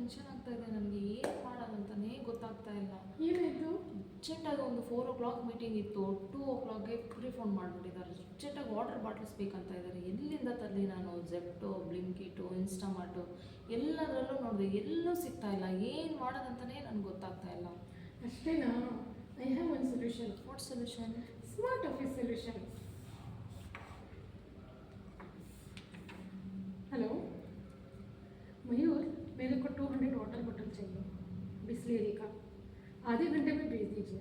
Tension ಆಗ್ತಾ ಇದೆ. ನನಗೆ ಏನು ಮಾಡೋದಂತಲೇ ಗೊತ್ತಾಗ್ತಾ ಇಲ್ಲ. ಏನಾಯಿತು? ಅರ್ಜೆಂಟಾಗಿ ಒಂದು 4 o'clock ಮೀಟಿಂಗ್ ಇತ್ತು, 2 o'clockಗೆ ರೀಫಂಡ್ ಮಾಡಿಬಿಟ್ಟಿದ್ದಾರೆ. ಅರ್ಜೆಂಟಾಗಿ ವಾಟರ್ ಬಾಟಲ್ಸ್ ಬೇಕಂತ ಇದ್ದಾರೆ. ಎಲ್ಲಿಂದ ತರಲಿ ನಾನು? ಜೆಪ್ಟೋ, ಬ್ಲಿಂಕಿಟು, ಇನ್ಸ್ಟಾಮಾರ್ಟು ಎಲ್ಲದರಲ್ಲೂ ನೋಡಿದೆ, ಎಲ್ಲೂ ಸಿಗ್ತಾ ಇಲ್ಲ. ಏನು ಮಾಡೋದಂತಲೇ ನನಗೆ ಗೊತ್ತಾಗ್ತಾ ಇಲ್ಲ. ಅಷ್ಟೇನಾ? I have one solution. What solution? Smart office solution. Hello Mayur, मेरे को 200 वाटर बॉटल चाहिए बिस्लेरी का, आधे घंटे में भेज दीजिए.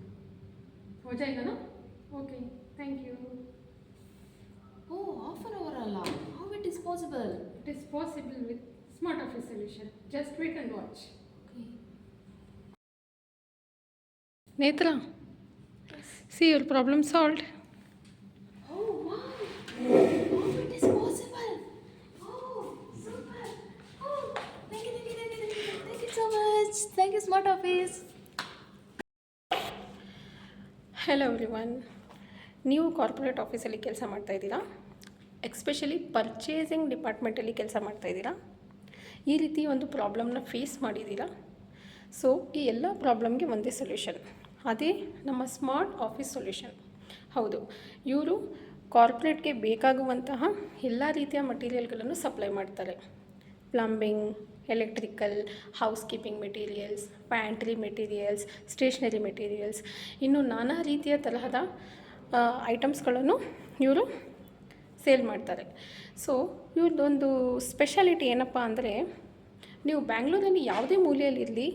हो जाएगा ना? Okay, thank you. Oh, half an hour ಅಲ್ಲ? How it is possible? It is possible with smart office solution. Just wait and watch. Okay. Netra, see your problem solved. Oh, wow. Oh, it is possible. Oh, super. Oh, thank you, thank you, thank you, thank you. Thank you so much. Thank you, Smart Office. Hello everyone. ನೀವು corporate ಆಫೀಸಲ್ಲಿ ಕೆಲಸ ಮಾಡ್ತಾಯಿದ್ದೀರಾ? Especially purchasing ಡಿಪಾರ್ಟ್ಮೆಂಟಲ್ಲಿ ಕೆಲಸ ಮಾಡ್ತಾಯಿದ್ದೀರಾ? ಈ ರೀತಿ ಒಂದು ಪ್ರಾಬ್ಲಮ್ನ face ಮಾಡಿದ್ದೀರಾ? So ಈ ಎಲ್ಲ ಪ್ರಾಬ್ಲಮ್ಗೆ ಒಂದೇ ಸೊಲ್ಯೂಷನ್, ಅದೇ ನಮ್ಮ ಸ್ಮಾರ್ಟ್ ಆಫೀಸ್ ಸೊಲ್ಯೂಷನ್. ಹೌದು, ಇವರು ಕಾರ್ಪೊರೇಟ್ಗೆ ಬೇಕಾಗುವಂತಹ ಎಲ್ಲ ರೀತಿಯ ಮಟೀರಿಯಲ್ಗಳನ್ನು ಸಪ್ಲೈ ಮಾಡ್ತಾರೆ. Plumbing, electrical, housekeeping materials, pantry materials, stationery materials, ಇನ್ನು ನಾನಾ ರೀತಿಯ ತರಹದ ಐಟಮ್ಸ್ಗಳನ್ನು ಇವರು ಸೇಲ್ ಮಾಡ್ತಾರೆ. ಸೊ ಇವ್ರದ್ದೊಂದು ಸ್ಪೆಷಾಲಿಟಿ ಏನಪ್ಪ ಅಂದರೆ, ನೀವು ಬ್ಯಾಂಗ್ಳೂರಲ್ಲಿ ಯಾವುದೇ ಮೂಲೆಯಲ್ಲಿರಲಿ,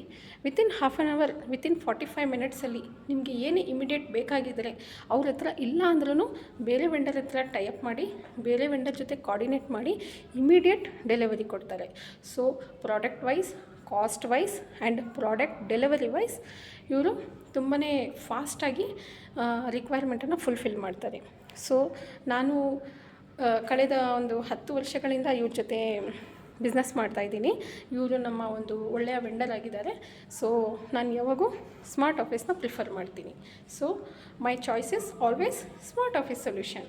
within half an hour, within 45 ಮಿನಿಟ್ಸಲ್ಲಿ ನಿಮಗೆ ಏನೇ ಇಮಿಡಿಯೇಟ್ ಬೇಕಾಗಿದ್ದರೆ ಅವ್ರ ಹತ್ರ ಇಲ್ಲ ಅಂದ್ರೂ ಬೇರೆ ವೆಂಡರ್ ಹತ್ರ ಟೈಅಪ್ ಮಾಡಿ, ಬೇರೆ ವೆಂಡರ್ ಜೊತೆ ಕೋಆರ್ಡಿನೇಟ್ ಮಾಡಿ ಇಮಿಡಿಯೇಟ್ ಡೆಲಿವರಿ ಕೊಡ್ತಾರೆ. So product wise, cost wise and product delivery wise ಇವರು ತುಂಬಾ ಫಾಸ್ಟಾಗಿ ರಿಕ್ವೈರ್ಮೆಂಟನ್ನು ಫುಲ್ಫಿಲ್ ಮಾಡ್ತಾರೆ. ಸೊ ನಾನು ಕಳೆದ ಒಂದು 10 ವರ್ಷಗಳಿಂದ ಇವ್ರ ಜೊತೆ ಬಿಸ್ನೆಸ್ ಮಾಡ್ತಾಯಿದ್ದೀನಿ. ಇವರು ನಮ್ಮ ಒಂದು ಒಳ್ಳೆಯ ವೆಂಡರ್ ಆಗಿದ್ದಾರೆ. ಸೊ ನಾನು ಯಾವಾಗೂ ಸ್ಮಾರ್ಟ್ ಆಫೀಸ್ನ ಪ್ರಿಫರ್ ಮಾಡ್ತೀನಿ. So my choice is always smart office solution.